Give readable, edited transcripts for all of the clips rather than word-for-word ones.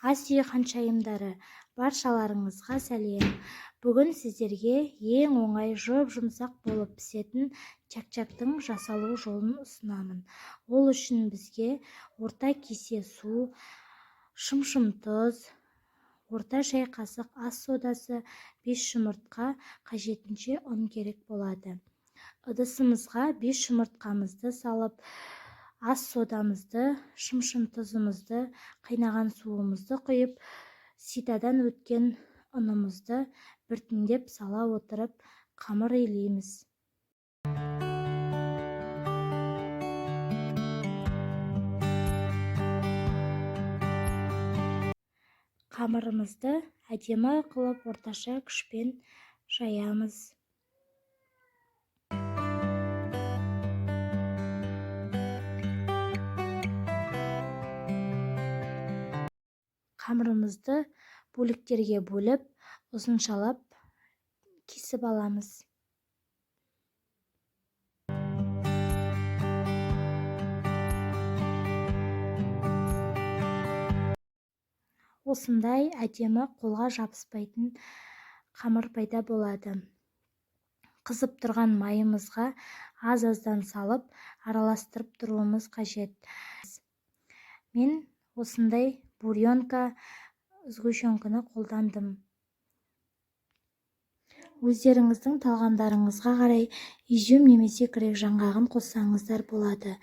Ас үй ханшайымдары, баршаларыңызға сәлем. Бүгін сіздерге ең оңай жұп-жұмсақ болып пісетін чак-чактың жасалу жолын ұсынамын. Ол үшін бізге орта кесе су, шым-шым тұз, орта шай қасық ас содасы, 5 жұмыртқа, қажетінше ұн керек болады. Ыдысымызға 5 жұмыртқамызды салып, ас содамызды, шым-шым тұзымызды, қайнаған суымызды құйып, ситадан өткен ұнымызды біртіндеп сала отырып, қамыр илейміз. Қамырымызды әдемі қылып орташа күшпен жаямыз. Қамырымызды бөліктерге бөліп, ұзыншалап кесіп аламыз. Осындай әдемі қолға жабыспайтын қамыр пайда болады. Қызып тұрған майымызға аз-аздан салып, араластырып тұруымыз қажет. Мен осындай буренка сгущенканы қолдандым. Өздеріңіздің талғамдарыңызға қарай изюм немесе грек жаңғағын қоссаңыздар болады.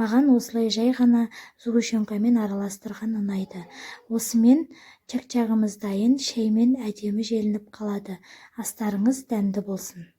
Маған осылай жай ғана сгущенкамен араластырған ұнайды. Осымен чак-чагымыз дайын, шаймен әдемі желініп қалады. Астарыңыз дәмді болсын.